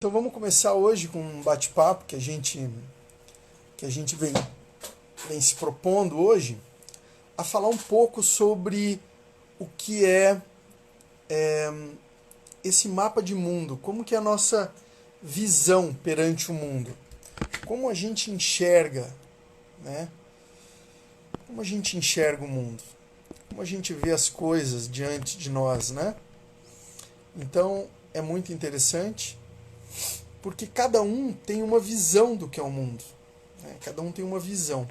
Então vamos começar hoje com um bate-papo que a gente vem se propondo hoje a falar um pouco sobre o que é esse mapa de mundo, como que é a nossa visão perante o mundo, como a gente enxerga, né? Como a gente enxerga o mundo, como a gente vê as coisas diante de nós, né? Então é muito interessante porque cada um tem uma visão do que é o mundo, né? Cada um tem uma visão.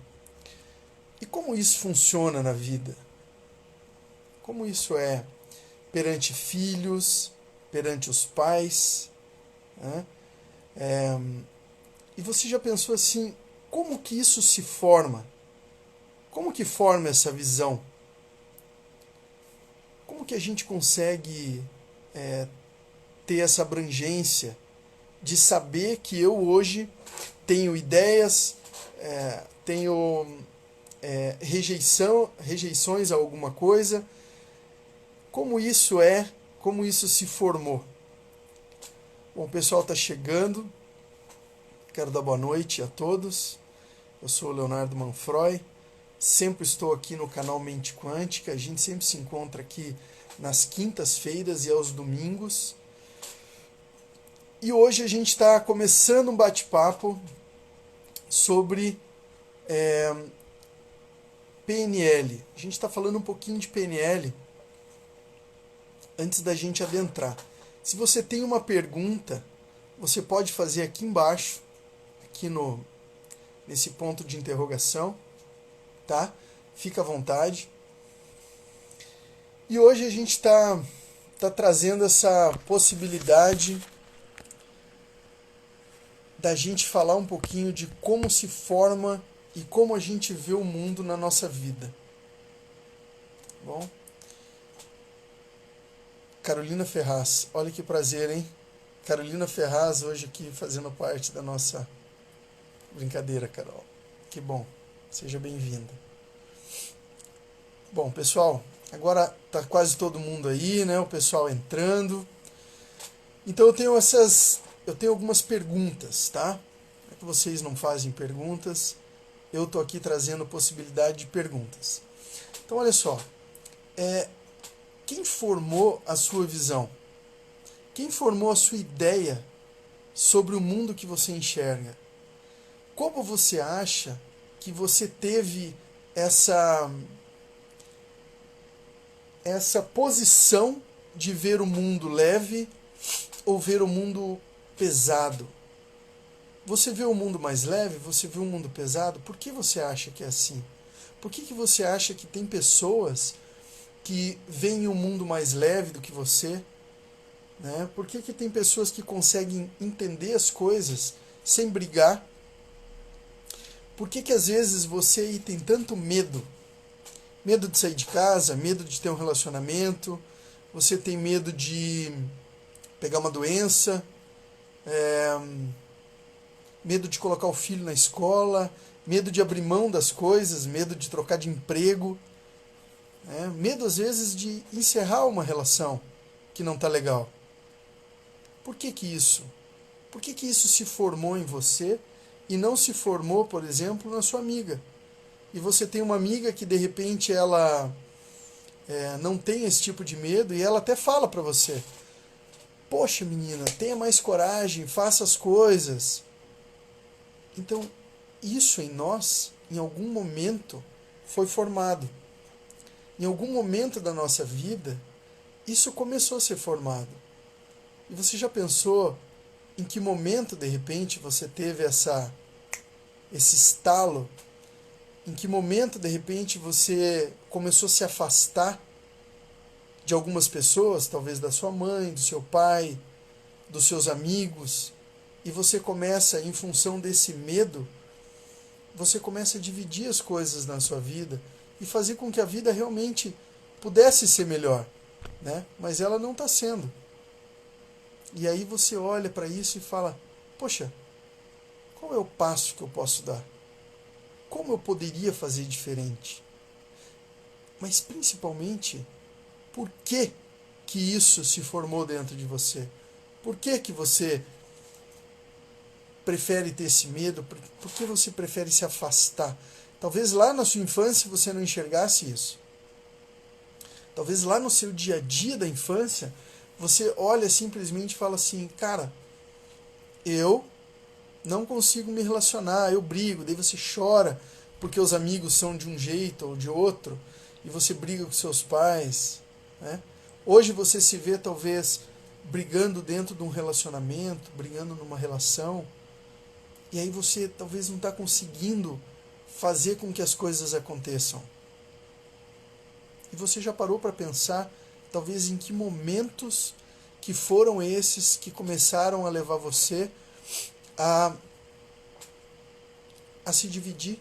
E como isso funciona na vida? Como isso é perante filhos, perante os pais, né? E você já pensou assim, como que isso se forma? Como que forma essa visão? Como que a gente consegue ter essa abrangência de saber que eu hoje tenho ideias, tenho rejeições a alguma coisa? Como isso se formou? Bom, o pessoal está chegando, quero dar boa noite a todos. Eu sou o Leonardo Manfroy, sempre estou aqui no canal Mente Quântica. A gente sempre se encontra aqui nas quintas-feiras e aos domingos. E hoje a gente está começando um bate-papo sobre PNL. A gente está falando um pouquinho de PNL antes da gente adentrar. Se você tem uma pergunta, você pode fazer aqui embaixo, aqui nesse ponto de interrogação, tá? Fica à vontade. E hoje a gente tá trazendo essa possibilidade da gente falar um pouquinho de como se forma e como a gente vê o mundo na nossa vida. Bom? Carolina Ferraz, olha que prazer, hein? Carolina Ferraz hoje aqui fazendo parte da nossa brincadeira, Carol. Que bom, seja bem-vinda. Bom, pessoal, agora tá quase todo mundo aí, né? O pessoal entrando. Então eu tenho algumas perguntas, tá? É que vocês não fazem perguntas, eu tô aqui trazendo possibilidade de perguntas. Então, olha só, quem formou a sua visão? Quem formou a sua ideia sobre o mundo que você enxerga? Como você acha que você teve essa posição de ver o mundo leve ou ver o mundo pesado? Você vê o mundo mais leve? Você vê o mundo pesado? Por que você acha que é assim? Por que você acha que tem pessoas que veem o mundo mais leve do que você? Né? Por que tem pessoas que conseguem entender as coisas sem brigar? Por que às vezes você aí tem tanto medo? Medo de sair de casa, medo de ter um relacionamento, você tem medo de pegar uma doença, medo de colocar o filho na escola, medo de abrir mão das coisas, medo de trocar de emprego, medo às vezes de encerrar uma relação que não está legal. Por que isso? Por que isso se formou em você e não se formou, por exemplo, na sua amiga? E você tem uma amiga que de repente ela não tem esse tipo de medo e ela até fala para você: poxa, menina, tenha mais coragem, faça as coisas. Então, isso em nós, em algum momento, foi formado. Em algum momento da nossa vida, isso começou a ser formado. E você já pensou em que momento, de repente, você teve esse estalo? Em que momento, de repente, você começou a se afastar de algumas pessoas, talvez da sua mãe, do seu pai, dos seus amigos, e você começa, em função desse medo, você começa a dividir as coisas na sua vida e fazer com que a vida realmente pudesse ser melhor, né? Mas ela não está sendo. E aí você olha para isso e fala: poxa, qual é o passo que eu posso dar? Como eu poderia fazer diferente? Mas principalmente, por que isso se formou dentro de você? Por que você prefere ter esse medo? Por que você prefere se afastar? Talvez lá na sua infância você não enxergasse isso. Talvez lá no seu dia a dia da infância, você olha simplesmente e fala assim, cara, eu não consigo me relacionar, eu brigo, daí você chora porque os amigos são de um jeito ou de outro, e você briga com seus pais, né? Hoje você se vê talvez brigando dentro de um relacionamento, brigando numa relação, e aí você talvez não está conseguindo fazer com que as coisas aconteçam. E você já parou para pensar, talvez, em que momentos que foram esses que começaram a levar você a se dividir?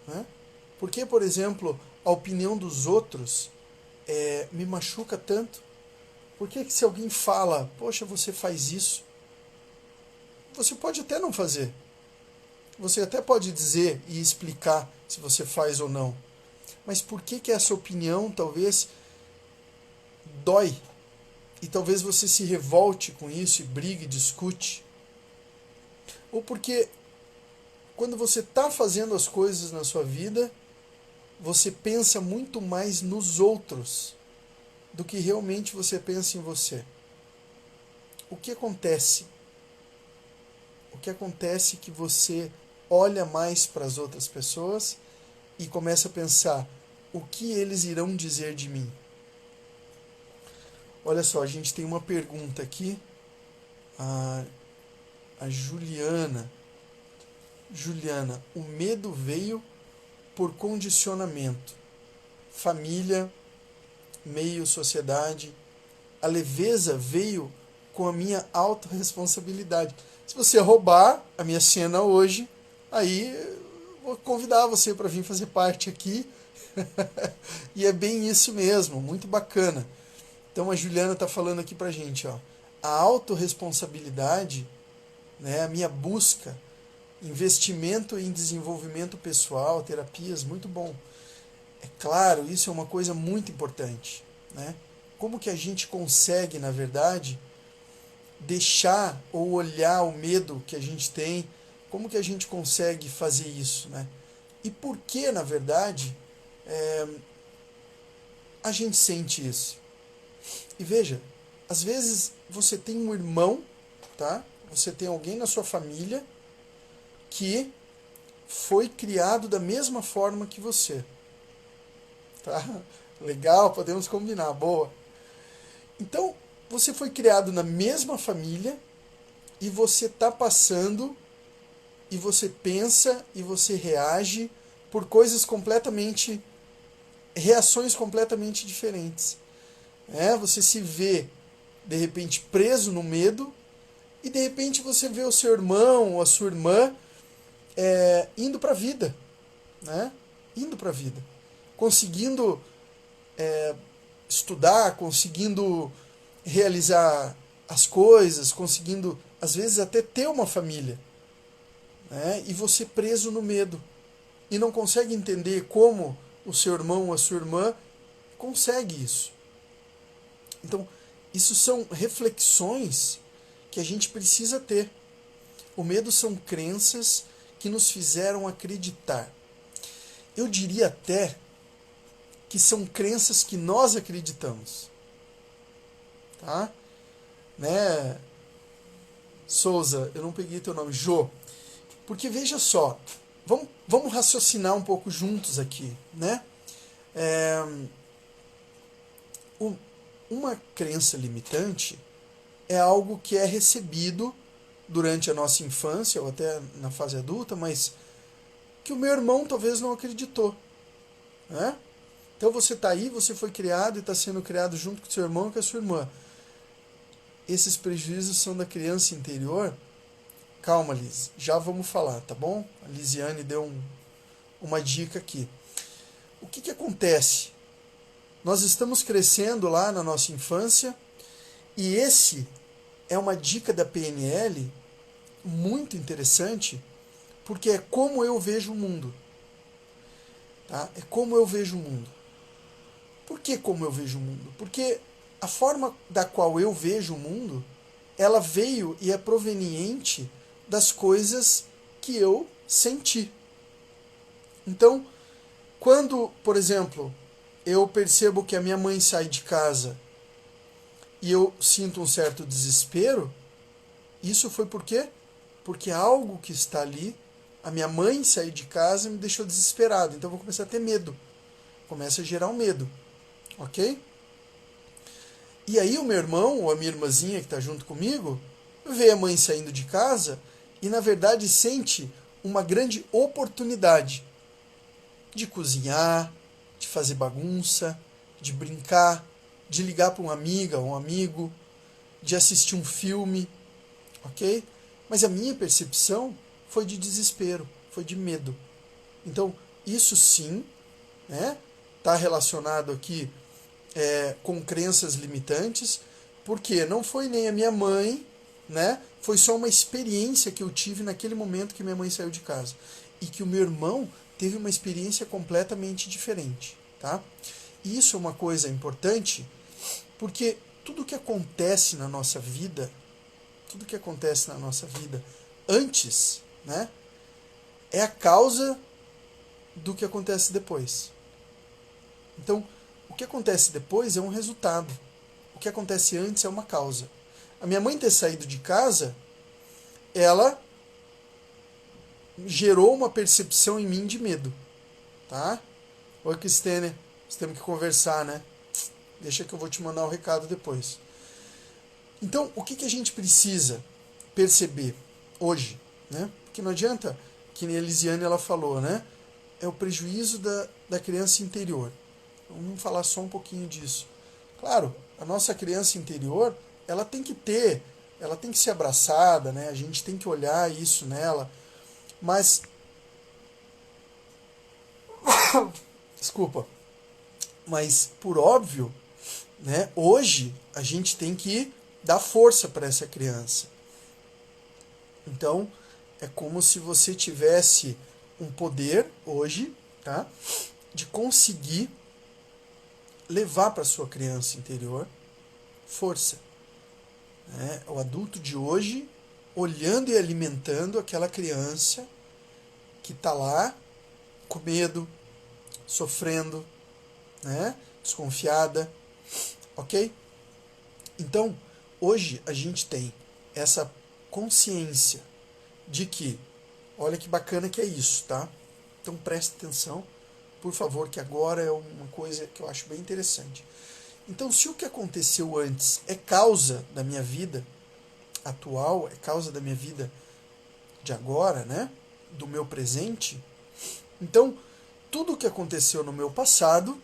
Né? Porque, por exemplo, a opinião dos outros me machuca tanto? Por que se alguém fala, poxa, você faz isso? Você pode até não fazer. Você até pode dizer e explicar se você faz ou não. Mas por que essa opinião talvez dói? E talvez você se revolte com isso e brigue, discute. Ou porque quando você está fazendo as coisas na sua vida, você pensa muito mais nos outros do que realmente você pensa em você. O que acontece? O que acontece é que você olha mais para as outras pessoas e começa a pensar, o que eles irão dizer de mim? Olha só, a gente tem uma pergunta aqui. A Juliana. Juliana, o medo veio por condicionamento. Família, meio, sociedade. A leveza veio com a minha autorresponsabilidade. Se você roubar a minha cena hoje, aí eu vou convidar você para vir fazer parte aqui. E é bem isso mesmo, muito bacana. Então a Juliana está falando aqui para a gente, ó, a autorresponsabilidade, né, a minha busca, investimento em desenvolvimento pessoal, terapias, muito bom. É claro, isso é uma coisa muito importante, né? Como que a gente consegue, na verdade, deixar ou olhar o medo que a gente tem, como que a gente consegue fazer isso, né? E por que, na verdade, a gente sente isso? E veja, às vezes você tem um irmão, tá? Você tem alguém na sua família que foi criado da mesma forma que você. Tá? Legal, podemos combinar, boa. Então, você foi criado na mesma família e você está passando e você pensa e você reage por reações completamente diferentes. Você se vê, de repente, preso no medo e, de repente, você vê o seu irmão ou a sua irmã indo para a vida, né? Indo para a vida, conseguindo estudar, conseguindo realizar as coisas, conseguindo, às vezes, até ter uma família, né? E você preso no medo e não consegue entender como o seu irmão ou a sua irmã consegue isso. Então, isso são reflexões que a gente precisa ter. O medo são crenças que nos fizeram acreditar. Eu diria até que são crenças que nós acreditamos. Tá? Né? Souza, eu não peguei teu nome, Jô. Porque veja só, vamos raciocinar um pouco juntos aqui, né? Uma crença limitante é algo que é recebido durante a nossa infância ou até na fase adulta, mas que o meu irmão talvez não acreditou, né? Então você está aí, você foi criado e está sendo criado junto com seu irmão e com a sua irmã. Esses prejuízos são da criança interior. Calma, Liz, já vamos falar, tá bom? A Lisiane deu uma dica aqui. O que acontece? Nós estamos crescendo lá na nossa infância e esse é uma dica da PNL muito interessante, porque é como eu vejo o mundo. Tá? É como eu vejo o mundo. Por que como eu vejo o mundo? Porque a forma da qual eu vejo o mundo, ela veio e é proveniente das coisas que eu senti. Então, quando, por exemplo, eu percebo que a minha mãe sai de casa e eu sinto um certo desespero, isso foi por quê? Porque algo que está ali, a minha mãe sair de casa me deixou desesperado. Então eu vou começar a ter medo. Começa a gerar um medo. Ok? E aí o meu irmão ou a minha irmãzinha que está junto comigo vê a mãe saindo de casa e na verdade sente uma grande oportunidade de cozinhar, de fazer bagunça, de brincar, de ligar para uma amiga ou um amigo, de assistir um filme, ok? Mas a minha percepção foi de desespero, foi de medo. Então, isso sim, né, está relacionado aqui com crenças limitantes, porque não foi nem a minha mãe, né, foi só uma experiência que eu tive naquele momento que minha mãe saiu de casa. E que o meu irmão teve uma experiência completamente diferente. Tá? E isso é uma coisa importante, porque tudo que acontece na nossa vida, antes, né, é a causa do que acontece depois. Então, o que acontece depois é um resultado. O que acontece antes é uma causa. A minha mãe ter saído de casa, ela gerou uma percepção em mim de medo. Tá? Oi, Cristênia. Nós temos que conversar, né? Deixa que eu vou te mandar o recado depois. Então, o que a gente precisa perceber hoje, né? Porque não adianta, que nem a Elisiane ela falou, né? É o prejuízo da criança interior. Vamos falar só um pouquinho disso. Claro, a nossa criança interior, ela tem que ser abraçada, né? A gente tem que olhar isso nela, mas desculpa, mas por óbvio, né? Hoje a gente tem que dar força para essa criança. Então, é como se você tivesse um poder hoje, tá? De conseguir levar para sua criança interior força. Né? O adulto de hoje olhando e alimentando aquela criança que está lá com medo, sofrendo, né? Desconfiada, ok? Então, hoje a gente tem essa consciência de que, olha que bacana que é isso, tá? Então presta atenção, por favor, que agora é uma coisa que eu acho bem interessante. Então, se o que aconteceu antes é causa da minha vida atual, é causa da minha vida de agora, né? Do meu presente, então tudo o que aconteceu no meu passado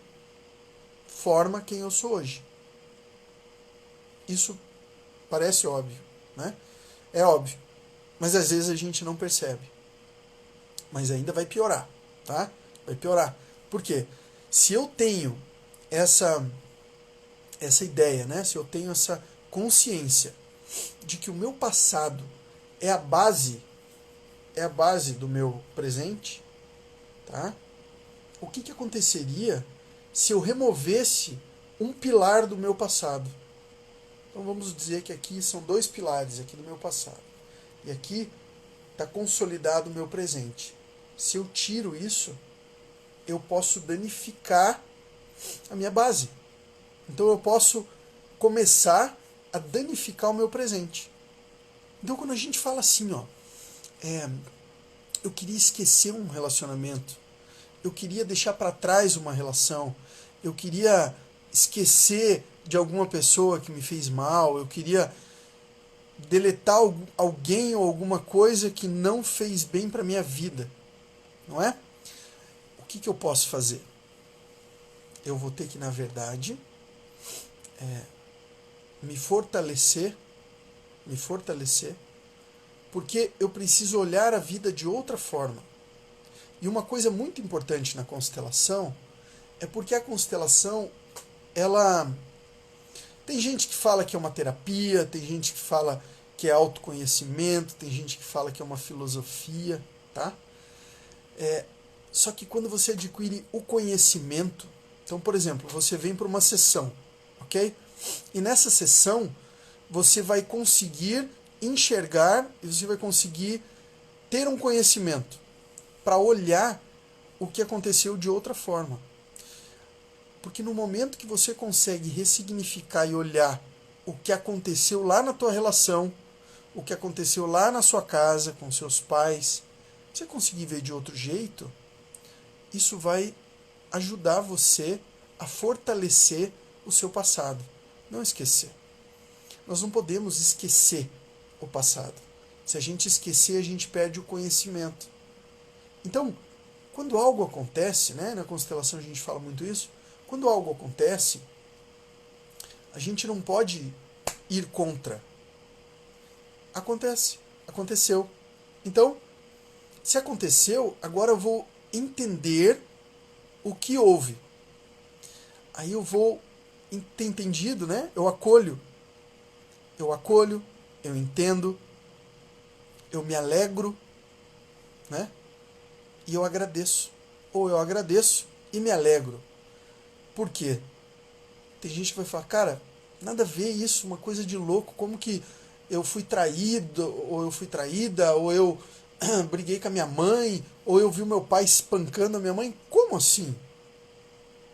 forma quem eu sou hoje. Isso parece óbvio, né? É óbvio, mas às vezes a gente não percebe. Mas ainda vai piorar, tá? Vai piorar. Por quê? Se eu tenho essa ideia, né? Se eu tenho essa consciência de que o meu passado é a base do meu presente, tá? O que aconteceria se eu removesse um pilar do meu passado? Então vamos dizer que aqui são 2 pilares aqui do meu passado. E aqui está consolidado o meu presente. Se eu tiro isso, eu posso danificar a minha base. Então eu posso começar a danificar o meu presente. Então quando a gente fala assim, ó, eu queria esquecer um relacionamento, eu queria deixar para trás uma relação, eu queria esquecer de alguma pessoa que me fez mal, eu queria deletar alguém ou alguma coisa que não fez bem para minha vida, não é? O que eu posso fazer? Eu vou ter que, na verdade, me fortalecer, porque eu preciso olhar a vida de outra forma. E uma coisa muito importante na constelação é porque a constelação, ela... Tem gente que fala que é uma terapia, tem gente que fala que é autoconhecimento, tem gente que fala que é uma filosofia, tá? Só que quando você adquire o conhecimento, então, por exemplo, você vem para uma sessão, ok? E nessa sessão, você vai conseguir enxergar e você vai conseguir ter um conhecimento para olhar o que aconteceu de outra forma. Porque no momento que você consegue ressignificar e olhar o que aconteceu lá na tua relação, o que aconteceu lá na sua casa, com seus pais, você conseguir ver de outro jeito, isso vai ajudar você a fortalecer o seu passado. Não esquecer. Nós não podemos esquecer o passado. Se a gente esquecer, a gente perde o conhecimento. Então, quando algo acontece, né, na constelação a gente fala muito isso, quando algo acontece, a gente não pode ir contra. Acontece, aconteceu. Então, se aconteceu, agora eu vou entender o que houve. Aí eu vou ter entendido, né? Eu acolho, eu entendo, eu me alegro, né? E eu agradeço. Ou eu agradeço e me alegro. Por quê? Tem gente que vai falar, cara, nada a ver isso, uma coisa de louco, como que eu fui traído, ou eu fui traída, ou eu briguei com a minha mãe, ou eu vi o meu pai espancando a minha mãe. Como assim?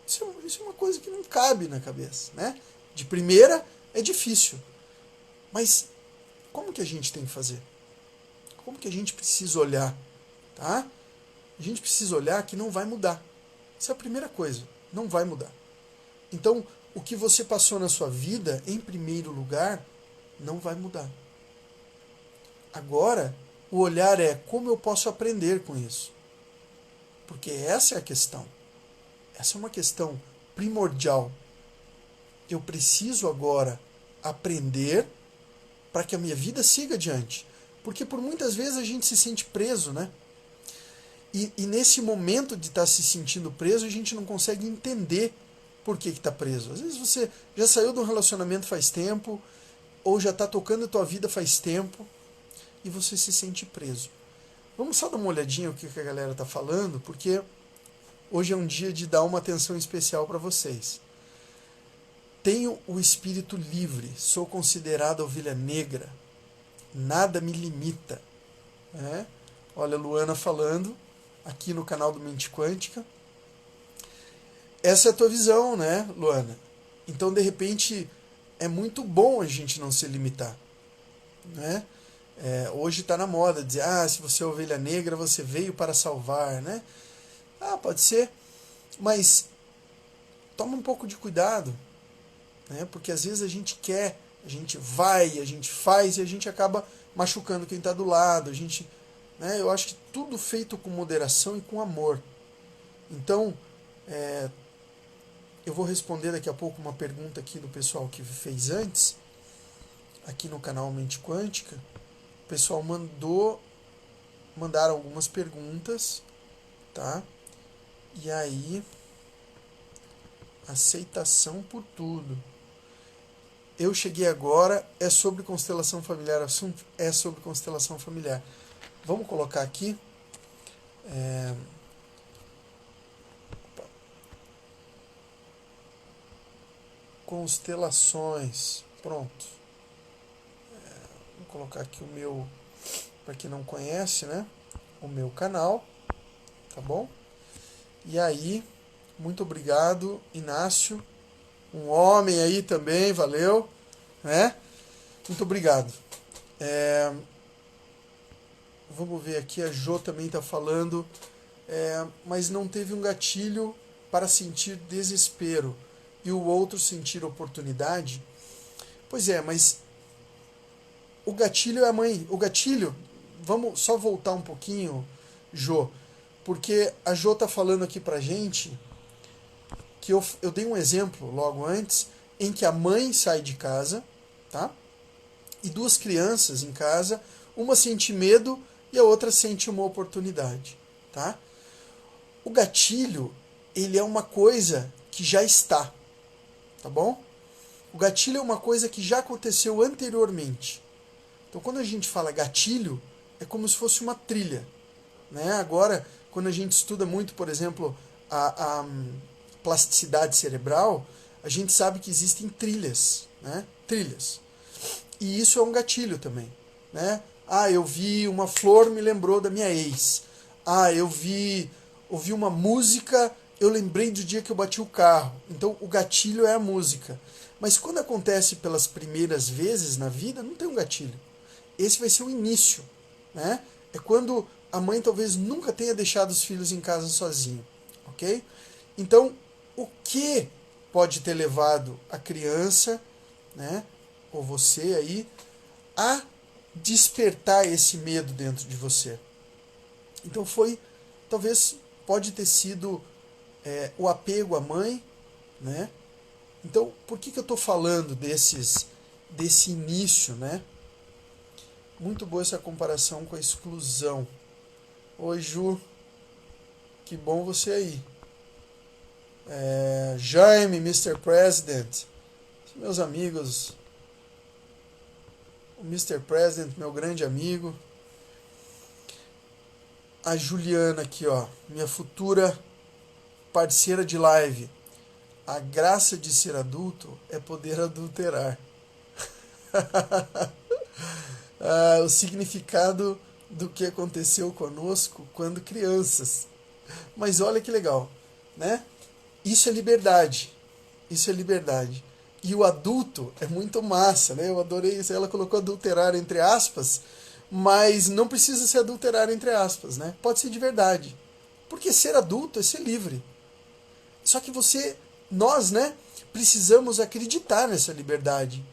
Isso é uma coisa que não cabe na cabeça, né? De primeira é difícil. Mas como que a gente tem que fazer? Como que a gente precisa olhar? Tá? A gente precisa olhar que não vai mudar. Essa é a primeira coisa. Não vai mudar. Então, o que você passou na sua vida, em primeiro lugar, não vai mudar. Agora, o olhar é como eu posso aprender com isso. Porque essa é a questão. Essa é uma questão primordial. Eu preciso agora aprender para que a minha vida siga adiante. Porque por muitas vezes a gente se sente preso, né? E nesse momento de estar se sentindo preso, a gente não consegue entender por que está preso. Às vezes você já saiu de um relacionamento faz tempo, ou já está tocando a tua vida faz tempo, e você se sente preso. Vamos só dar uma olhadinha no que a galera está falando, porque hoje é um dia de dar uma atenção especial para vocês. Tenho o espírito livre, sou considerada ovelha negra, nada me limita. É? Olha, Luana falando aqui no canal do Mente Quântica. Essa é a tua visão, né, Luana? Então, de repente, é muito bom a gente não se limitar. Né? Hoje está na moda dizer, se você é ovelha negra, você veio para salvar, né? Pode ser, mas toma um pouco de cuidado, né? Porque às vezes a gente quer, a gente vai, a gente faz e a gente acaba machucando quem está do lado. Né? Eu acho que tudo feito com moderação e com amor. Então, eu vou responder daqui a pouco uma pergunta aqui do pessoal que fez antes, aqui no canal Mente Quântica. O pessoal mandaram algumas perguntas, tá? E aí, aceitação por tudo. Eu cheguei agora, é sobre constelação familiar, assunto é sobre constelação familiar. Vamos colocar aqui. Constelações. Pronto. Vou colocar aqui o meu, para quem não conhece, né? O meu canal, tá bom? E aí, muito obrigado, Inácio. Um homem aí também, valeu. Né? Muito obrigado. Vamos ver aqui, a Jo também está falando. Mas não teve um gatilho para sentir desespero e o outro sentir oportunidade? Pois é, mas o gatilho é a mãe. O gatilho, vamos só voltar um pouquinho, Jo, porque a Jo está falando aqui pra gente que eu dei um exemplo logo antes em que a mãe sai de casa, tá? E duas crianças em casa, uma sente medo e a outra sente uma oportunidade, tá? O gatilho, ele é uma coisa que já está, tá bom? O gatilho é uma coisa que já aconteceu anteriormente. Então, quando a gente fala gatilho, é como se fosse uma trilha, né? Agora, quando a gente estuda muito, por exemplo, a plasticidade cerebral, a gente sabe que existem trilhas, né? Trilhas. E isso é um gatilho também. né? Ah, eu vi uma flor, me lembrou da minha ex. Ah, ouvi uma música, eu lembrei do dia que eu bati o carro. Então, o gatilho é a música. Mas quando acontece pelas primeiras vezes na vida, não tem um gatilho. Esse vai ser o início, né? É quando a mãe talvez nunca tenha deixado os filhos em casa sozinho, ok? Então, o que pode ter levado a criança, né, ou você aí, a despertar esse medo dentro de você? Então talvez pode ter sido o apego à mãe, né? Então, por que eu estou falando desse início, né? Muito boa essa comparação com a exclusão. Oi, Ju, que bom você aí. Jaime, Mr. President, meus amigos, o Mr. President, meu grande amigo. A Juliana aqui, ó, minha futura parceira de live. A graça de ser adulto é poder adulterar. O significado do que aconteceu conosco quando crianças. Mas olha que legal, né? Isso é liberdade. Isso é liberdade. E o adulto é muito massa, né? Eu adorei isso. Ela colocou adulterar entre aspas, mas não precisa ser adulterar entre aspas, né? Pode ser de verdade. Porque ser adulto é ser livre. Só que nós, né, precisamos acreditar nessa liberdade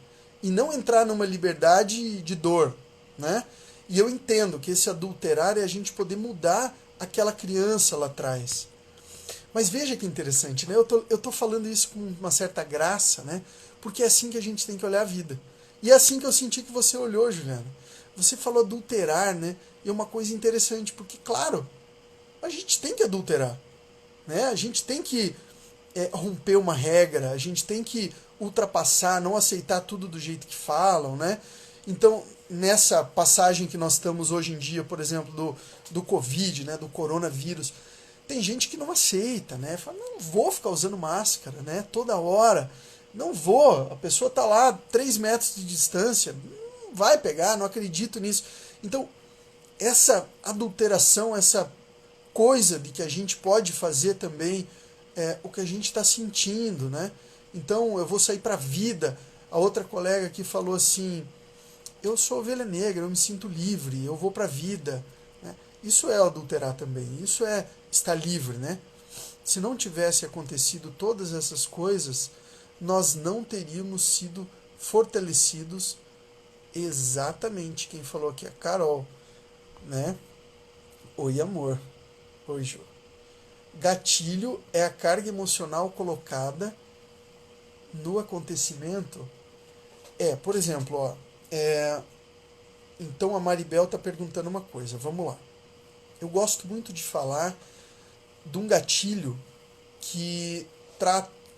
e não entrar numa liberdade de dor, né? E eu entendo que esse adulterar é a gente poder mudar aquela criança lá atrás. Mas veja que interessante, né? Eu tô falando isso com uma certa graça, né? Porque é assim que a gente tem que olhar a vida. E é assim que eu senti que você olhou, Juliana. Você falou adulterar, né? E é uma coisa interessante, porque, claro, a gente tem que adulterar, né? A gente tem que romper uma regra, a gente tem que ultrapassar, não aceitar tudo do jeito que falam, né? Então, nessa passagem que nós estamos hoje em dia, por exemplo, do Covid, né, do coronavírus, tem gente que não aceita, né? Fala, não vou ficar usando máscara, né? Toda hora. Não vou. A pessoa está lá 3 metros de distância, não vai pegar, não acredito nisso. Então, essa adulteração, essa coisa de que a gente pode fazer também o que a gente está sentindo, né? Então, eu vou sair para a vida. A outra colega aqui falou assim, eu sou ovelha negra, eu me sinto livre, eu vou para a vida. Né? Isso é adulterar também, isso é estar livre, né? Se não tivesse acontecido todas essas coisas, nós não teríamos sido fortalecidos. Exatamente quem falou aqui, a Carol, né? Oi, amor. Oi, Ju. Gatilho é a carga emocional colocada no acontecimento. Por exemplo, ó, então a Maribel está perguntando uma coisa, vamos lá. Eu gosto muito de falar de um gatilho que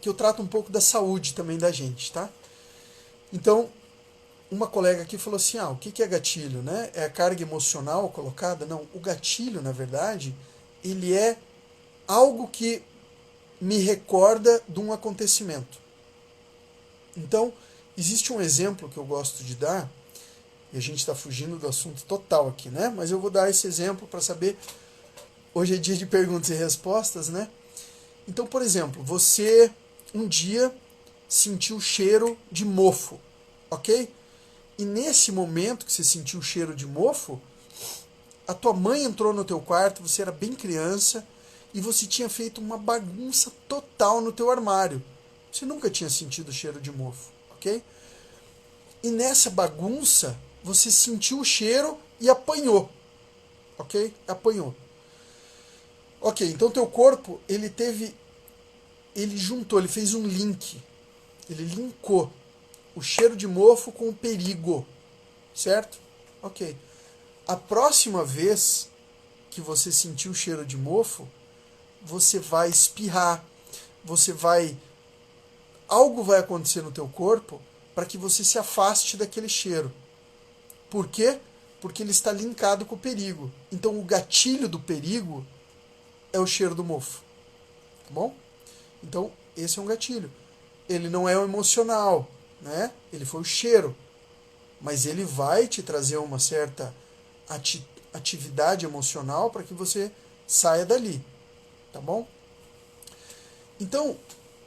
eu trato um pouco da saúde também da gente, tá? Então, uma colega aqui falou assim, o que é gatilho, né? É a carga emocional colocada? Não, o gatilho, na verdade, ele é algo que me recorda de um acontecimento. Então, existe um exemplo que eu gosto de dar, e a gente está fugindo do assunto total aqui, né? Mas eu vou dar esse exemplo para saber. Hoje é dia de perguntas e respostas, né? Então, por exemplo, você um dia sentiu o cheiro de mofo, ok? E nesse momento que você sentiu o cheiro de mofo, a tua mãe entrou no teu quarto, você era bem criança, e você tinha feito uma bagunça total no teu armário. Você nunca tinha sentido o cheiro de mofo, ok? E nessa bagunça, você sentiu o cheiro e apanhou, ok? Apanhou. Ok, então teu corpo, ele juntou, ele fez um link, ele linkou o cheiro de mofo com o perigo, certo? Ok. A próxima vez que você sentir o cheiro de mofo, você vai espirrar, algo vai acontecer no teu corpo para que você se afaste daquele cheiro. Por quê? Porque ele está linkado com o perigo. Então o gatilho do perigo é o cheiro do mofo. Tá bom? Então esse é um gatilho. Ele não é o emocional, né? Ele foi o cheiro. mas ele vai te trazer uma certa atividade emocional para que você saia dali, tá bom? Então,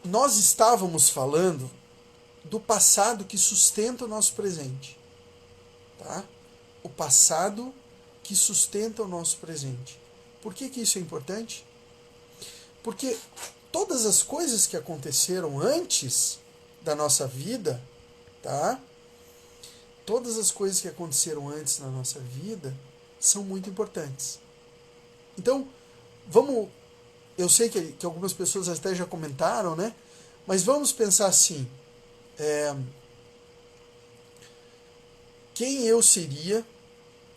nós estávamos falando do passado que sustenta o nosso presente, tá? O passado que sustenta o nosso presente. Por que isso é importante? Porque todas as coisas que aconteceram antes da nossa vida, tá? Todas as coisas que aconteceram antes na nossa vida são muito importantes. Então, vamos... Eu sei que algumas pessoas até já comentaram, né? Mas vamos pensar assim. Quem eu seria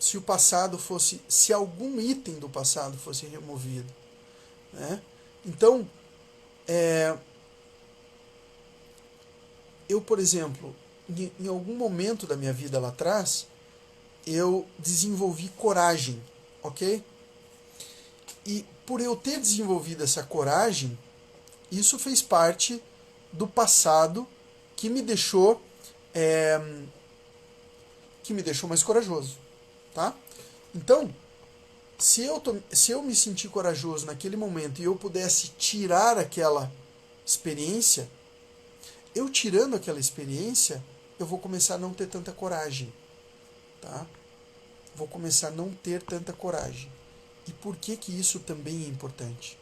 se o passado fosse... Se algum item do passado fosse removido, né? Então, eu, por exemplo, em algum momento da minha vida lá atrás, eu desenvolvi coragem, ok? E por eu ter desenvolvido essa coragem, isso fez parte do passado que me deixou mais corajoso, tá? Então, se eu me sentir corajoso naquele momento e eu pudesse tirar aquela experiência, eu tirando aquela experiência, eu vou começar a não ter tanta coragem, tá? Vou começar a não ter tanta coragem. E por que isso também é importante?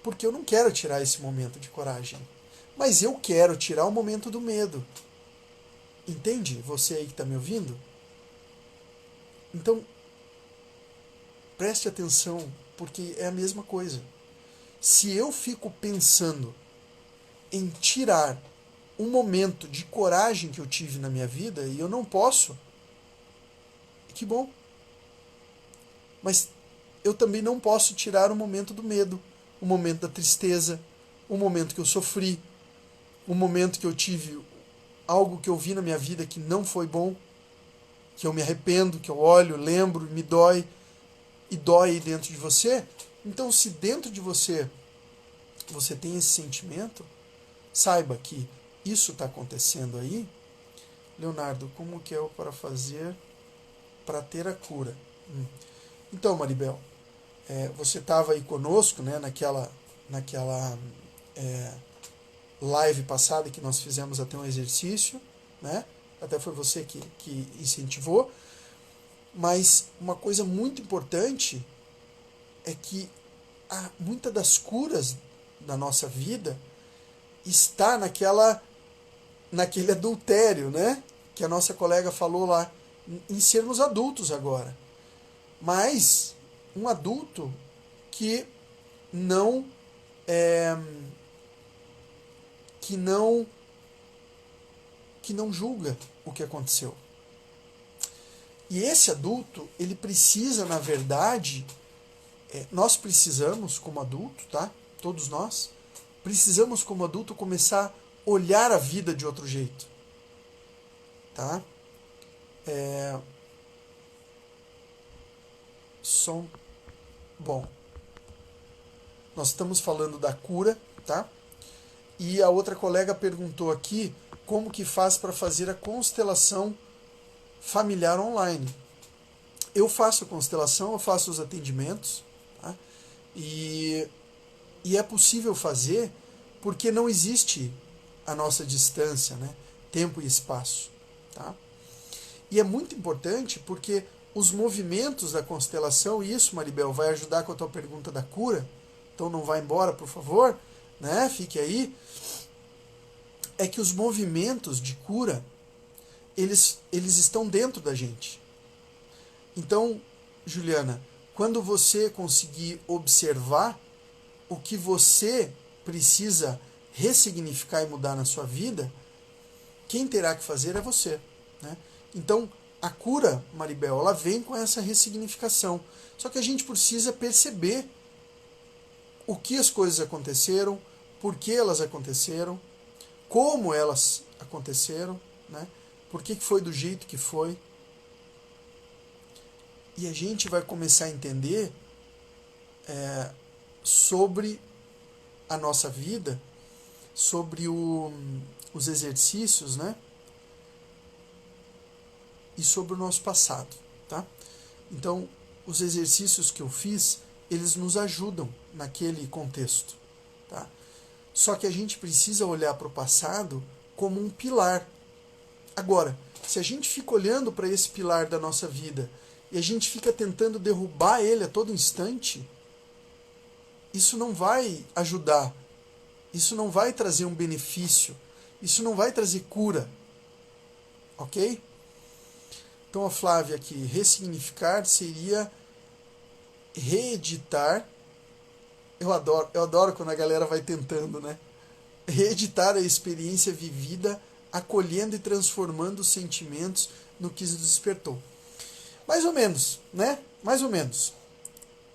Porque eu não quero tirar esse momento de coragem, mas eu quero tirar o momento do medo. Entende? Você aí que está me ouvindo? Então, preste atenção, porque é a mesma coisa. Se eu fico pensando em tirar um momento de coragem que eu tive na minha vida, e eu não posso, que bom. Mas eu também não posso tirar o momento do medo, o momento da tristeza, o momento que eu sofri, o momento que eu tive algo que eu vi na minha vida que não foi bom, que eu me arrependo, que eu olho, lembro, me dói, e dói aí dentro de você. Então, se dentro de você tem esse sentimento, saiba que isso está acontecendo aí. Leonardo, como que é para fazer para ter a cura? Então, Maribel, você estava aí conosco, né, naquela live passada que nós fizemos até um exercício, né? Até foi você que incentivou. Mas uma coisa muito importante é que muitas das curas da nossa vida está naquele adultério, né? Que a nossa colega falou lá, em sermos adultos agora. Mas um adulto que não julga o que aconteceu. E esse adulto, ele precisa, na verdade, nós precisamos, como adulto, tá? Todos nós, precisamos, como adulto, começar a olhar a vida de outro jeito. Tá? Bom, nós estamos falando da cura, tá? E a outra colega perguntou aqui como que faz para fazer a constelação familiar online. Eu faço a constelação, eu faço os atendimentos, tá? E é possível fazer porque não existe a nossa distância, né? Tempo e espaço, tá? E é muito importante porque os movimentos da constelação, e isso, Maribel, vai ajudar com a tua pergunta da cura, então não vá embora, por favor, né? Fique aí. É que os movimentos de cura, eles estão dentro da gente. Então, Juliana, quando você conseguir observar o que você precisa ressignificar e mudar na sua vida, quem terá que fazer é você, né? Então, a cura, Maribel, ela vem com essa ressignificação. Só que a gente precisa perceber o que as coisas aconteceram, por que elas aconteceram, como elas aconteceram, né? Por que foi do jeito que foi. E a gente vai começar a entender sobre a nossa vida, sobre os exercícios, né? e sobre o nosso passado, tá? Então, os exercícios que eu fiz, eles nos ajudam naquele contexto, tá? Só que a gente precisa olhar para o passado como um pilar. Agora, se a gente fica olhando para esse pilar da nossa vida e a gente fica tentando derrubar ele a todo instante, isso não vai ajudar, isso não vai trazer um benefício, isso não vai trazer cura, ok? Então a Flávia aqui, ressignificar seria reeditar. Eu adoro quando a galera vai tentando, né? Reeditar a experiência vivida, acolhendo e transformando os sentimentos no que nos despertou. Mais ou menos, né? Mais ou menos.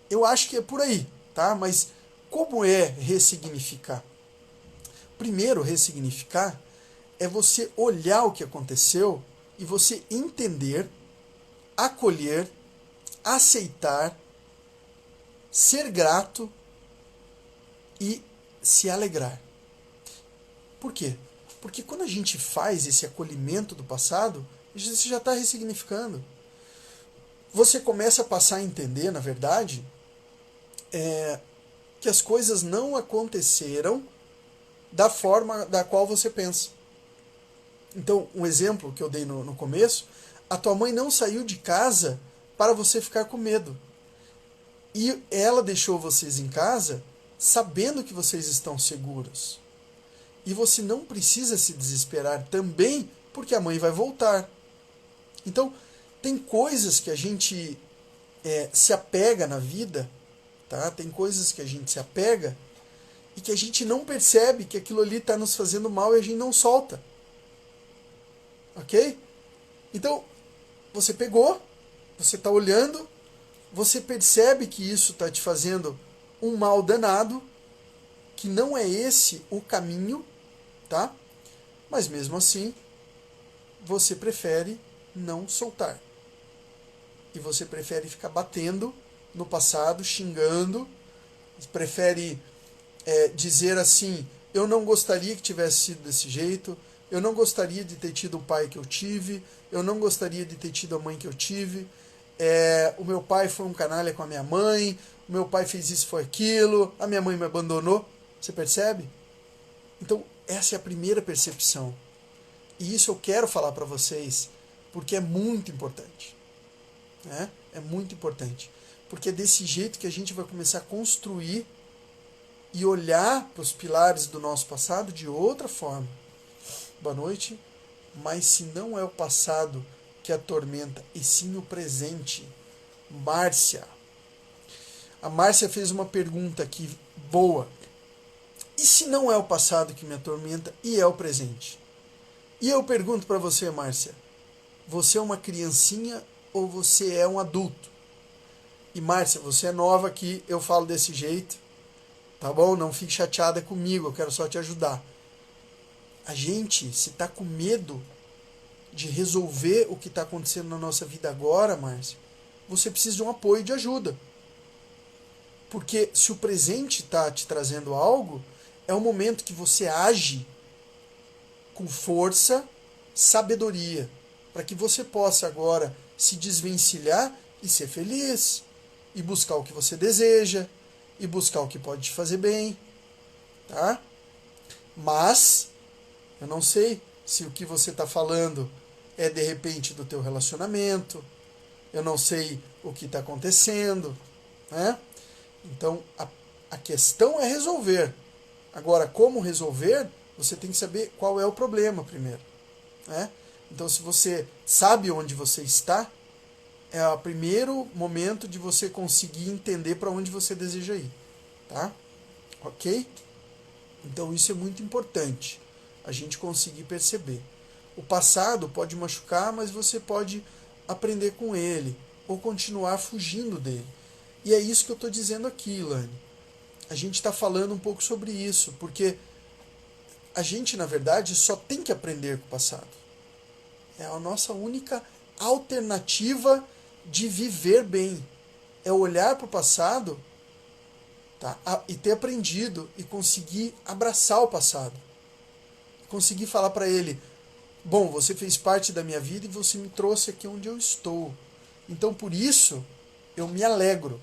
Eu acho que é por aí, tá? Mas como é ressignificar? Primeiro, ressignificar é você olhar o que aconteceu e você entender, acolher, aceitar, ser grato e se alegrar. Por quê? Porque quando a gente faz esse acolhimento do passado, você já está ressignificando. Você começa a passar a entender, na verdade, que as coisas não aconteceram da forma da qual você pensa. Então, um exemplo que eu dei no começo, a tua mãe não saiu de casa para você ficar com medo. E ela deixou vocês em casa sabendo que vocês estão seguros. E você não precisa se desesperar também, porque a mãe vai voltar. Então, tem coisas que a gente se apega na vida, tá? Tem coisas que a gente se apega e que a gente não percebe que aquilo ali está nos fazendo mal e a gente não solta. Ok? Então, você pegou, você está olhando, você percebe que isso está te fazendo um mal danado, que não é esse o caminho, tá? Mas mesmo assim, você prefere não soltar. E você prefere ficar batendo no passado, xingando, prefere dizer assim, eu não gostaria que tivesse sido desse jeito, eu não gostaria de ter tido o pai que eu tive, eu não gostaria de ter tido a mãe que eu tive, o meu pai foi um canalha com a minha mãe, o meu pai fez isso, foi aquilo, a minha mãe me abandonou. Você percebe? Então, essa é a primeira percepção. E isso eu quero falar para vocês, porque é muito importante. Né? É muito importante. Porque é desse jeito que a gente vai começar a construir e olhar para os pilares do nosso passado de outra forma. Boa noite. Mas se não é o passado que atormenta, e sim o presente. Márcia. A Márcia fez uma pergunta aqui boa. E se não é o passado que me atormenta e é o presente? E eu pergunto para você, Márcia, você é uma criancinha ou você é um adulto? E Márcia, você é nova aqui, eu falo desse jeito, tá bom? Não fique chateada comigo, eu quero só te ajudar. A gente, se está com medo de resolver o que está acontecendo na nossa vida agora, Márcia, você precisa de um apoio, de ajuda. Porque se o presente está te trazendo algo, é o momento que você age com força, sabedoria, para que você possa agora se desvencilhar e ser feliz, e buscar o que você deseja, e buscar o que pode te fazer bem, tá? Mas, eu não sei se o que você está falando é de repente do teu relacionamento, eu não sei o que está acontecendo, né? Então, a questão é resolver. Agora, como resolver, você tem que saber qual é o problema primeiro. Né? Então, se você sabe onde você está, é o primeiro momento de você conseguir entender para onde você deseja ir. Tá? Ok? Então, isso é muito importante, a gente conseguir perceber. O passado pode machucar, mas você pode aprender com ele, ou continuar fugindo dele. E é isso que eu estou dizendo aqui, Ilane. A gente está falando um pouco sobre isso, porque a gente, na verdade, só tem que aprender com o passado. É a nossa única alternativa de viver bem. É olhar para o passado, tá, e ter aprendido e conseguir abraçar o passado. Conseguir falar para ele, Bom, você fez parte da minha vida e você me trouxe aqui onde eu estou. Então, por isso, eu me alegro.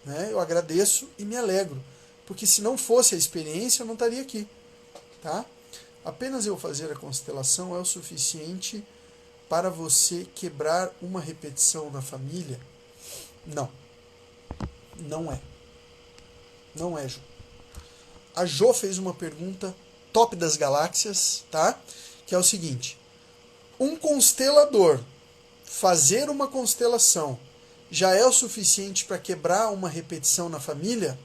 Né? Eu agradeço e me alegro. Porque se não fosse a experiência, eu não estaria aqui. Tá? Apenas eu fazer a constelação é o suficiente para você quebrar uma repetição na família? Não. Não é. Não é, Jô. A Jô fez uma pergunta top das galáxias, tá? Que é o seguinte: um constelador fazer uma constelação já é o suficiente para quebrar uma repetição na família?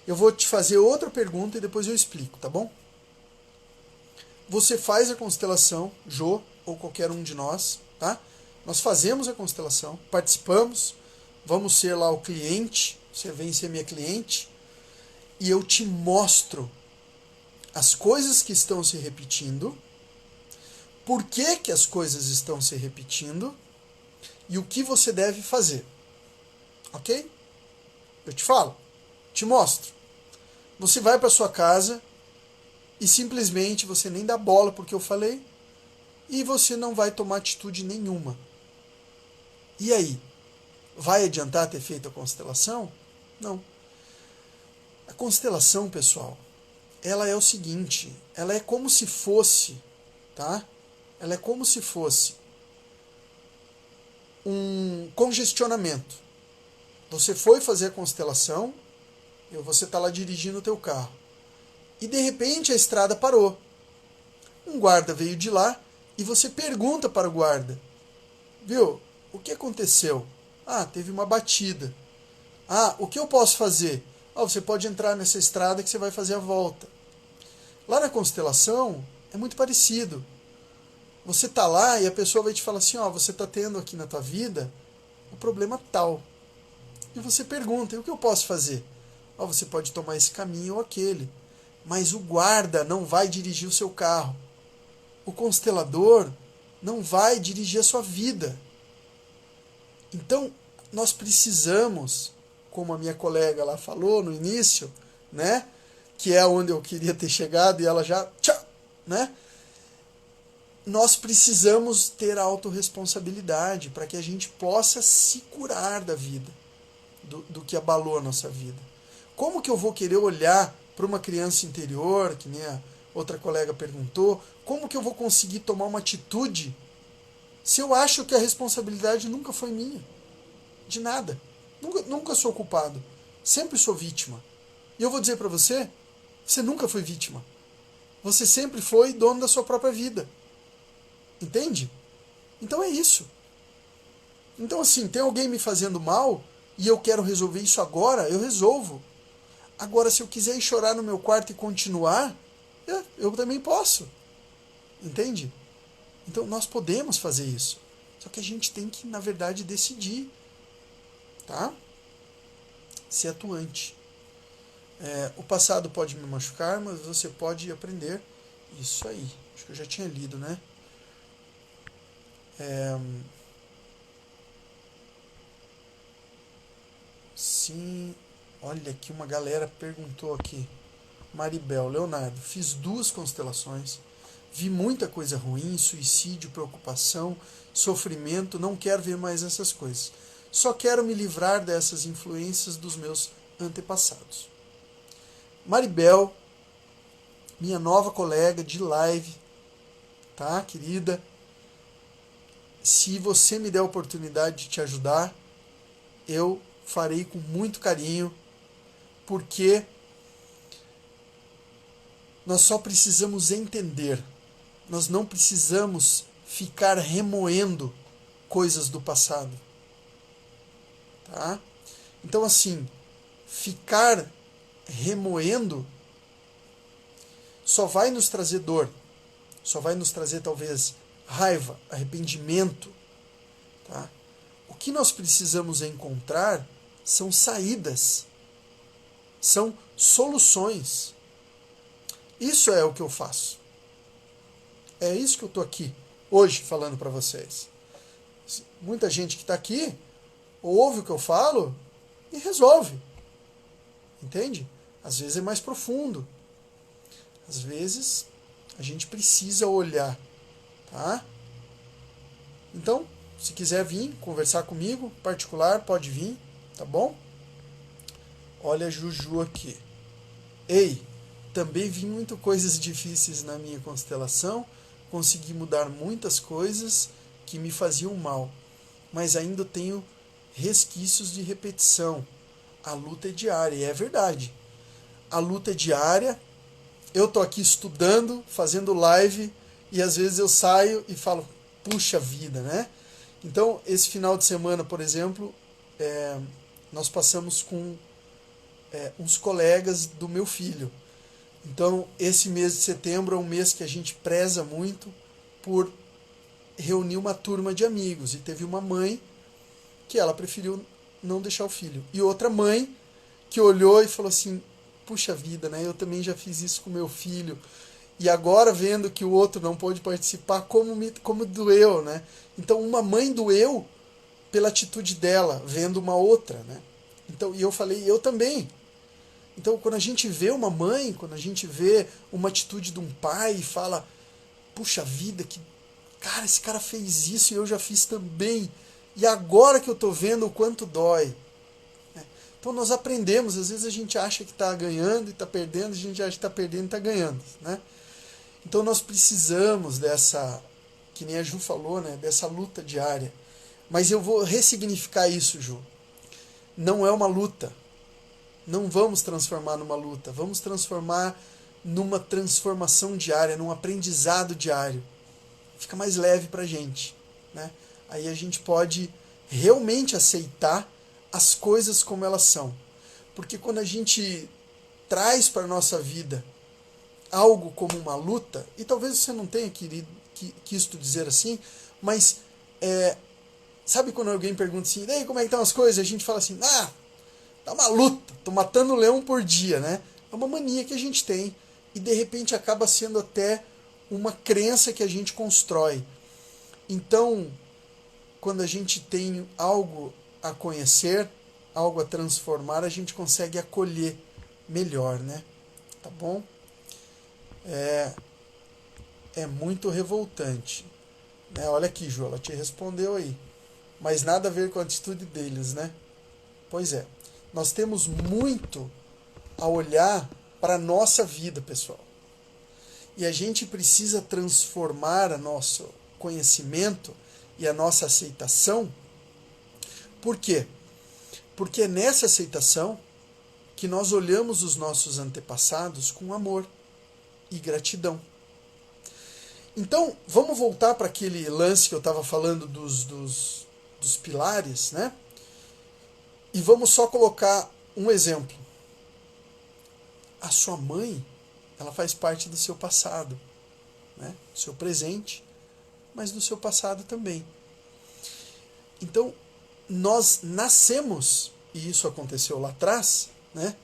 Eu vou te fazer outra pergunta e depois eu explico, tá bom? Você faz a constelação, Jô, ou qualquer um de nós, tá? Nós fazemos a constelação, participamos, vamos ser lá o cliente, você vem ser minha cliente, e eu te mostro as coisas que estão se repetindo, por que, que as coisas estão se repetindo e o que você deve fazer. Ok? Eu te falo, te mostro. Você vai para sua casa e simplesmente você nem dá bola porque eu falei e você não vai tomar atitude nenhuma. E aí? Vai adiantar ter feito a constelação? Não. A constelação, pessoal, ela é o seguinte, ela é como se fosse, tá? Ela é como se fosse um congestionamento. Você foi fazer a constelação, e você está lá dirigindo o teu carro. E de repente a estrada parou. Um guarda veio de lá e você pergunta para o guarda: viu, o que aconteceu? Ah, teve uma batida. Ah, o que eu posso fazer? Ah, você pode entrar nessa estrada que você vai fazer a volta. Lá na constelação é muito parecido. Você está lá e a pessoa vai te falar assim: ó, você está tendo aqui na tua vida um problema tal. E você pergunta: e o que eu posso fazer? Ó, você pode tomar esse caminho ou aquele. Mas o guarda não vai dirigir o seu carro. O constelador não vai dirigir a sua vida. Então, nós precisamos, como a minha colega lá falou no início, né, que é onde eu queria ter chegado e ela já, tchau, né? Nós precisamos ter autorresponsabilidade para que a gente possa se curar da vida, do que abalou a nossa vida. Como que eu vou querer olhar para uma criança interior, que nem a outra colega perguntou, como que eu vou conseguir tomar uma atitude se eu acho que a responsabilidade nunca foi minha? De nada. Nunca sou culpado. Sempre sou vítima. E eu vou dizer para você, você nunca foi vítima. Você sempre foi dono da sua própria vida. Entende? Então é isso. Então assim, tem alguém me fazendo mal e eu quero resolver isso agora, eu resolvo. Agora, se eu quiser ir chorar no meu quarto e continuar, eu também posso. Entende? Então nós podemos fazer isso. Só que a gente tem que, na verdade, decidir. Tá? Ser atuante. O passado pode me machucar, mas você pode aprender. Isso aí. Acho que eu já tinha lido, né? Sim. Olha aqui, uma galera perguntou aqui. Maribel, Leonardo, fiz 2 constelações. Vi muita coisa ruim, suicídio, preocupação, sofrimento. Não quero ver mais essas coisas. Só quero me livrar dessas influências dos meus antepassados. Maribel, minha nova colega de live, tá, querida? Se você me der a oportunidade de te ajudar, eu farei com muito carinho, porque nós só precisamos entender. Nós não precisamos ficar remoendo coisas do passado. Tá? Então, assim, ficar remoendo só vai nos trazer dor, só vai nos trazer talvez raiva, arrependimento. Tá? O que nós precisamos encontrar são saídas, são soluções. Isso é o que eu faço. É isso que eu estou aqui hoje falando para vocês. Muita gente que está aqui ouve o que eu falo e resolve. Entende? Às vezes é mais profundo. Às vezes A gente precisa olhar, tá? Então, se quiser vir conversar comigo, particular, pode vir, tá bom? Olha a Juju aqui. Ei, também vi muitas coisas difíceis na minha constelação, consegui mudar muitas coisas que me faziam mal, mas ainda tenho resquícios de repetição. A luta é diária, e é verdade. A luta é diária. Eu tô aqui estudando, fazendo live, e às vezes eu saio e falo, puxa vida, né? Então, esse final de semana, por exemplo, nós passamos com uns colegas do meu filho. Então, esse mês de setembro é um mês que a gente preza muito por reunir uma turma de amigos. E teve uma mãe que ela preferiu não deixar o filho. E outra mãe que olhou e falou assim, puxa vida, né? Eu também já fiz isso com meu filho. E agora, vendo que o outro não pôde participar, como doeu, né? Então, uma mãe doeu pela atitude dela, vendo uma outra, né? Então, e eu falei, eu também. Então, quando a gente vê uma mãe, quando a gente vê uma atitude de um pai e fala, puxa vida, cara, esse cara fez isso e eu já fiz também. E agora que eu estou vendo o quanto dói. Então, nós aprendemos. Às vezes a gente acha que está ganhando e está perdendo, a gente acha que está perdendo e está ganhando, né? Então, nós precisamos dessa, que nem a Ju falou, né, dessa luta diária. Mas eu vou ressignificar isso, Ju. Não é uma luta. Não vamos transformar numa luta, vamos transformar numa transformação diária, num aprendizado diário. Fica mais leve pra gente, né? Aí a gente pode realmente aceitar as coisas como elas são. Porque quando a gente traz para a nossa vida algo como uma luta, e talvez você não tenha quisto dizer assim, mas sabe quando alguém pergunta assim, e daí como é que estão as coisas? A gente fala assim, tá uma luta, tô matando um leão por dia, né? É uma mania que a gente tem e de repente acaba sendo até uma crença que a gente constrói. Então, quando a gente tem algo a conhecer, algo a transformar, a gente consegue acolher melhor, né? Tá bom? É muito revoltante. Né? Olha aqui, Ju, ela te respondeu aí. Mas nada a ver com a atitude deles, né? Pois é. Nós temos muito a olhar para a nossa vida, pessoal. E a gente precisa transformar o nosso conhecimento e a nossa aceitação. Por quê? Porque é nessa aceitação que nós olhamos os nossos antepassados com amor e gratidão. Então, vamos voltar para aquele lance que eu estava falando dos pilares, né? E vamos só colocar um exemplo. A sua mãe, ela faz parte do seu passado, né? Do seu presente, mas do seu passado também. Então, nós nascemos, e isso aconteceu lá atrás, né?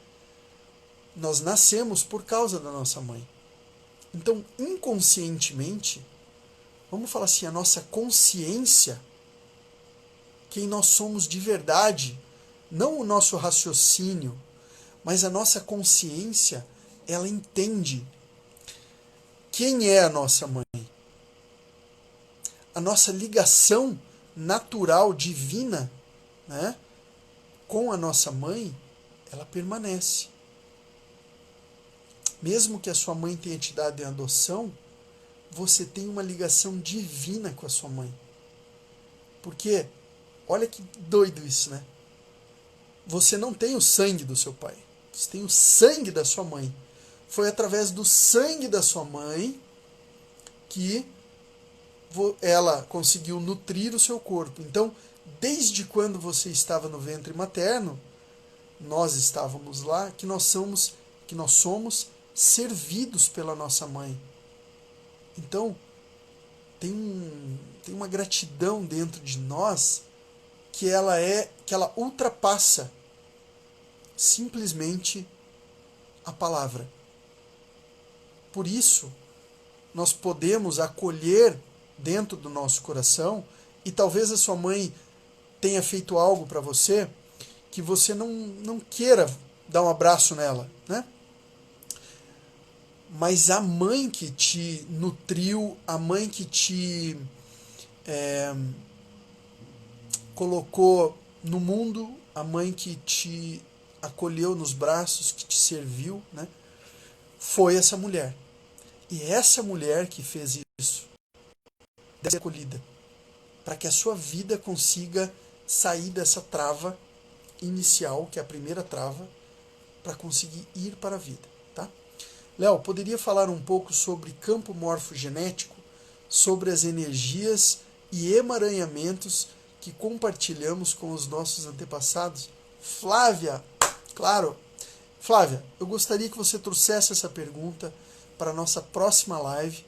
Nós nascemos por causa da nossa mãe. Então, inconscientemente, vamos falar assim, a nossa consciência, quem nós somos de verdade, não o nosso raciocínio, mas a nossa consciência, ela entende quem é a nossa mãe. A nossa ligação natural, divina, né, com a nossa mãe, ela permanece. Mesmo que a sua mãe tenha te dado em adoção, você tem uma ligação divina com a sua mãe. Porque, olha que doido isso, né? Você não tem o sangue do seu pai. Você tem o sangue da sua mãe. Foi através do sangue da sua mãe que ela conseguiu nutrir o seu corpo. Então, desde quando você estava no ventre materno, nós estávamos lá, que nós somos servidos pela nossa mãe. Então, tem uma gratidão dentro de nós que ela ultrapassa simplesmente a palavra. Por isso, nós podemos acolher dentro do nosso coração, e talvez a sua mãe tenha feito algo para você que você não queira dar um abraço nela, né? mas a mãe que te nutriu, a mãe que te colocou no mundo, a mãe que te acolheu nos braços, que te serviu, né? Foi essa mulher. E essa mulher que fez isso deve ser acolhida, para que a sua vida consiga sair dessa trava inicial, que é a primeira trava, para conseguir ir para a vida, tá? Léo, poderia falar um pouco sobre campo morfogenético, sobre as energias e emaranhamentos que compartilhamos com os nossos antepassados? Flávia, claro. Flávia, eu gostaria que você trouxesse essa pergunta para a nossa próxima live,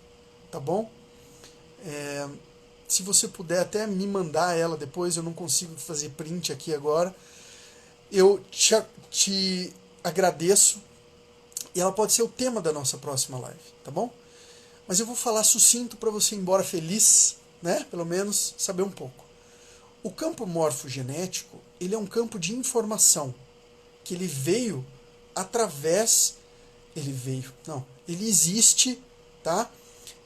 tá bom? Se você puder até me mandar ela depois, eu não consigo fazer print aqui agora. Eu te agradeço e ela pode ser o tema da nossa próxima live, tá bom? Mas eu vou falar sucinto para você ir embora feliz, né? Pelo menos saber um pouco. O campo morfogenético, ele é um campo de informação que ele veio através, ele existe, tá?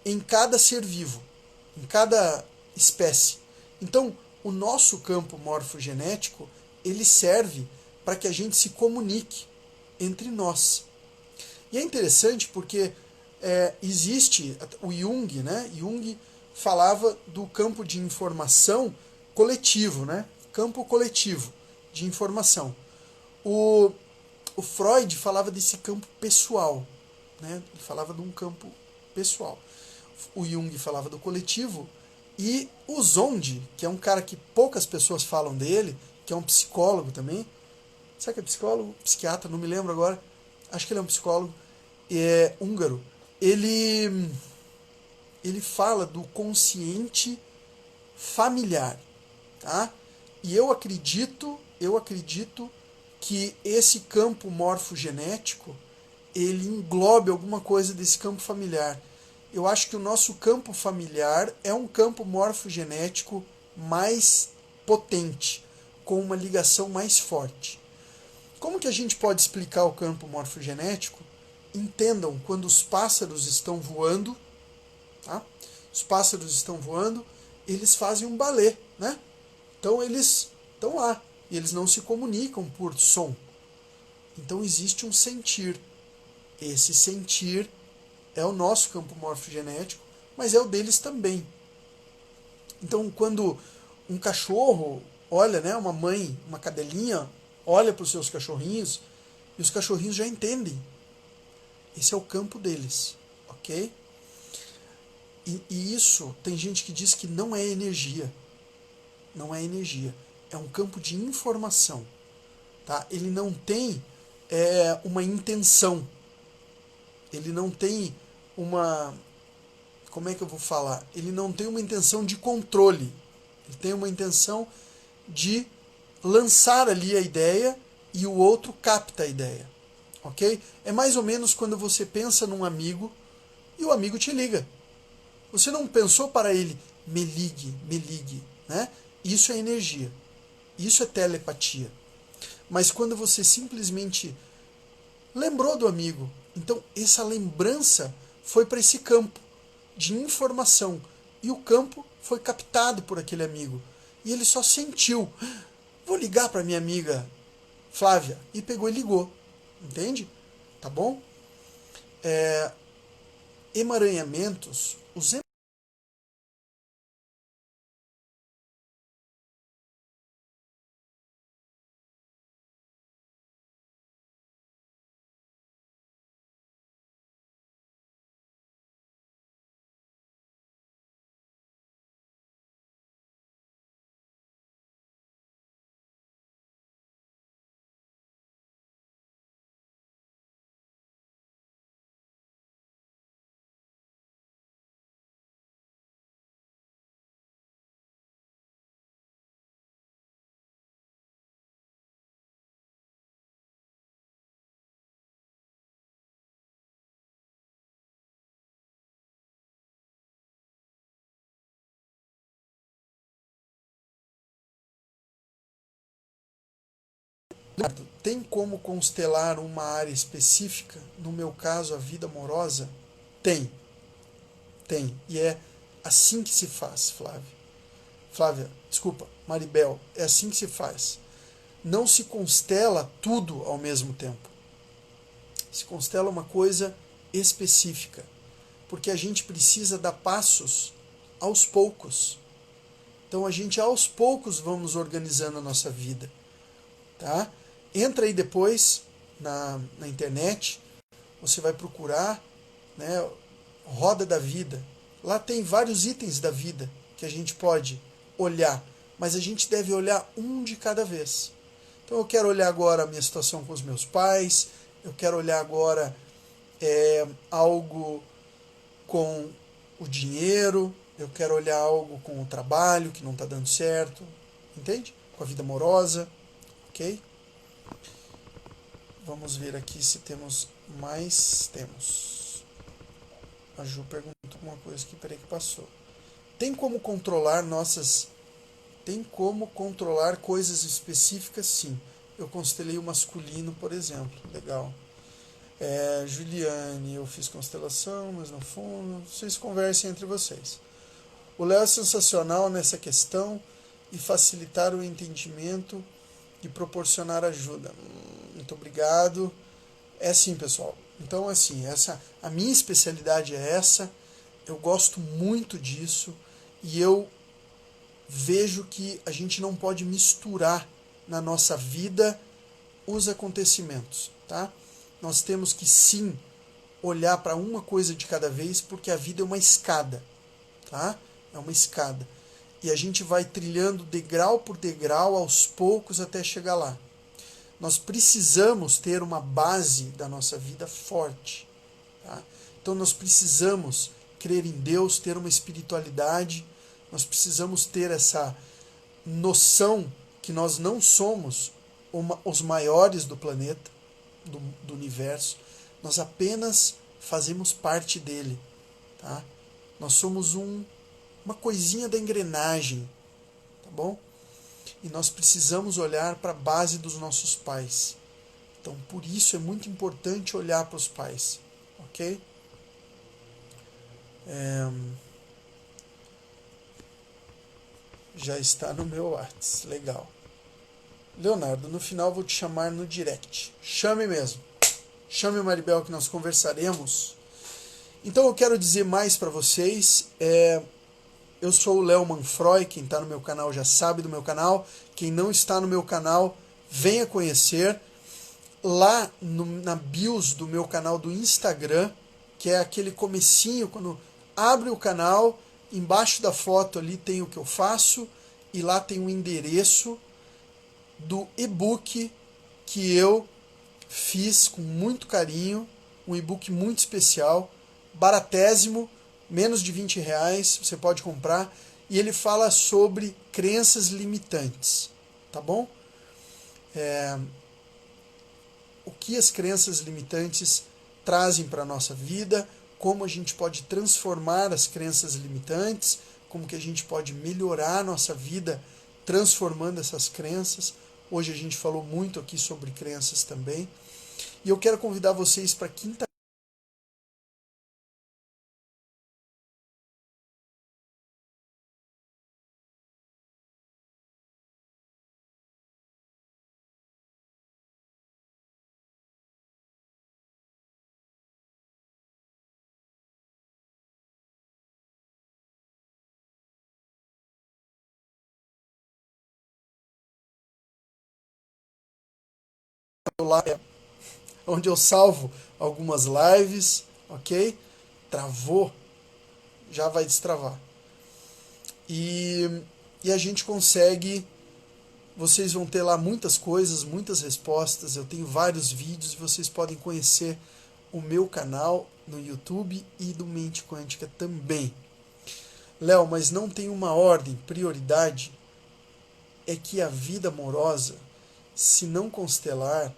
Em cada ser vivo, em cada espécie. Então, o nosso campo morfogenético, ele serve para que a gente se comunique entre nós. E é interessante porque existe o Jung, né? Jung falava do campo de informação coletivo, né? Campo coletivo de informação. O, o Freud falava desse campo pessoal, né? Ele falava de um campo pessoal. O Jung falava do coletivo e o Zonde, que é um cara que poucas pessoas falam dele, que é um psicólogo também. Será que é psicólogo? Psiquiatra, não me lembro agora. Acho que ele é um psicólogo húngaro. Ele fala do consciente familiar, tá? E eu acredito que esse campo morfogenético ele englobe alguma coisa desse campo familiar. Eu acho que o nosso campo familiar é um campo morfogenético mais potente, com uma ligação mais forte. Como que a gente pode explicar o campo morfogenético? Entendam, quando os pássaros estão voando, tá? Os pássaros estão voando, eles fazem um balé, né? Então eles estão lá e eles não se comunicam por som. Então existe um sentir. Esse sentir é o nosso campo morfogenético, mas é o deles também. Então quando um cachorro olha, né, uma mãe, uma cadelinha, olha para os seus cachorrinhos e os cachorrinhos já entendem. Esse é o campo deles, ok? E isso, tem gente que diz que não é energia. Não é energia. É um campo de informação. Tá? Ele não tem uma intenção. Ele não tem uma... Como é que eu vou falar? Ele não tem uma intenção de controle. Ele tem uma intenção de lançar ali a ideia e o outro capta a ideia. Ok? É mais ou menos quando você pensa num amigo e o amigo te liga. Você não pensou para ele, me ligue, né? Isso é energia. Isso é telepatia. Mas quando você simplesmente lembrou do amigo, então essa lembrança foi para esse campo de informação e o campo foi captado por aquele amigo. E ele só sentiu, vou ligar para minha amiga Flávia, e pegou e ligou. Entende? Tá bom? Emaranhamentos, os Tem como constelar uma área específica? No meu caso, a vida amorosa? Tem, tem. E é assim que se faz, Flávia. Flávia, desculpa, Maribel, é assim que se faz. Não se constela tudo ao mesmo tempo. Se constela uma coisa específica. Porque a gente precisa dar passos aos poucos. Então a gente aos poucos vamos organizando a nossa vida. Tá? Entra aí depois na internet, você vai procurar, né, Roda da Vida. Lá tem vários itens da vida que a gente pode olhar, mas a gente deve olhar um de cada vez. Então eu quero olhar agora a minha situação com os meus pais, eu quero olhar agora algo com o dinheiro, eu quero olhar algo com o trabalho que não está dando certo, entende? Com a vida amorosa, ok? Vamos ver aqui se temos mais. Temos. A Ju perguntou uma coisa aqui, peraí que passou. Tem como controlar nossas. Tem como controlar coisas específicas? Sim. Eu constelei o masculino, por exemplo. Legal. Juliane, eu fiz constelação, mas no fundo, vocês conversem entre vocês. O Léo é sensacional nessa questão e facilitar o entendimento e proporcionar ajuda. Muito obrigado. É assim, pessoal. Então, assim, a minha especialidade é essa. Eu gosto muito disso e eu vejo que a gente não pode misturar na nossa vida os acontecimentos, tá? Nós temos que sim olhar para uma coisa de cada vez, porque a vida é uma escada, tá? É uma escada. E a gente vai trilhando degrau por degrau, aos poucos, até chegar lá. Nós precisamos ter uma base da nossa vida forte, tá? Então nós precisamos crer em Deus, ter uma espiritualidade, nós precisamos ter essa noção que nós não somos os maiores do planeta, do universo, nós apenas fazemos parte dele, tá? Nós somos uma coisinha da engrenagem, tá bom? E nós precisamos olhar para a base dos nossos pais. Então, por isso é muito importante olhar para os pais, ok? Já está no meu WhatsApp, legal. Leonardo, no final vou te chamar no direct. Chame mesmo. Chame o Maribel que nós conversaremos. Então eu quero dizer mais para vocês. Eu sou o Léo Manfroy, quem está no meu canal já sabe do meu canal. Quem não está no meu canal, venha conhecer. Lá na bios do meu canal do Instagram, que é aquele comecinho, quando abre o canal, embaixo da foto ali tem o que eu faço, e lá tem o endereço do e-book que eu fiz com muito carinho, um e-book muito especial, baratésimo, menos de R$ 20, você pode comprar, e ele fala sobre crenças limitantes, tá bom? O que as crenças limitantes trazem para a nossa vida, como a gente pode transformar as crenças limitantes, como que a gente pode melhorar a nossa vida transformando essas crenças. Hoje a gente falou muito aqui sobre crenças também. E eu quero convidar vocês para quinta. Lá onde eu salvo algumas lives, ok? Travou, já vai destravar. E a gente consegue. Vocês vão ter lá muitas coisas, muitas respostas. Eu tenho vários vídeos e vocês podem conhecer o meu canal no YouTube e do Mente Quântica também. Léo, mas não tem uma ordem, prioridade é que a vida amorosa, se não constelar,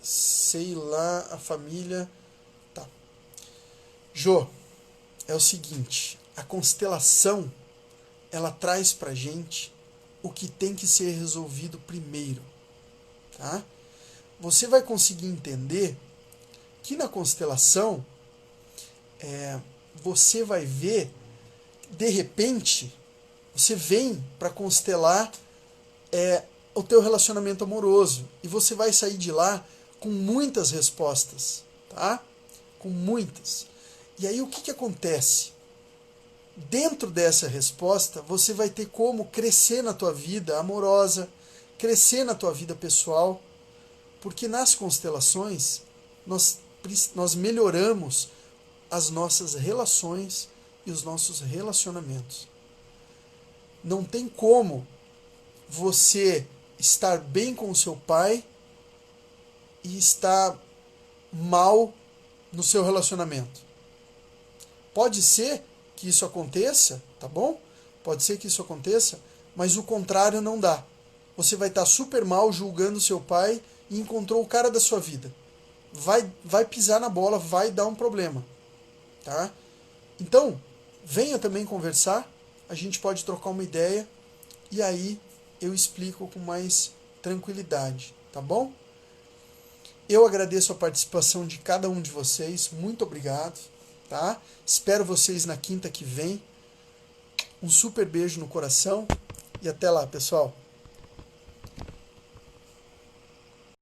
sei lá, a família. Tá. Jô, é o seguinte, a constelação ela traz pra gente o que tem que ser resolvido primeiro, tá? Você vai conseguir entender que na constelação você vai ver, de repente, você vem para constelar o teu relacionamento amoroso e você vai sair de lá com muitas respostas, tá? Com muitas. E aí o que acontece? Dentro dessa resposta, você vai ter como crescer na tua vida amorosa, crescer na tua vida pessoal, porque nas constelações nós melhoramos as nossas relações e os nossos relacionamentos. Não tem como você estar bem com o seu pai e estar mal no seu relacionamento. Pode ser que isso aconteça, tá bom? Pode ser que isso aconteça, mas o contrário não dá. Você vai estar super mal julgando seu pai e encontrou o cara da sua vida. Vai pisar na bola, vai dar um problema, tá? Então, venha também conversar, a gente pode trocar uma ideia e aí eu explico com mais tranquilidade, tá bom? Eu agradeço a participação de cada um de vocês, muito obrigado, tá? Espero vocês na quinta que vem. Um super beijo no coração e até lá, pessoal.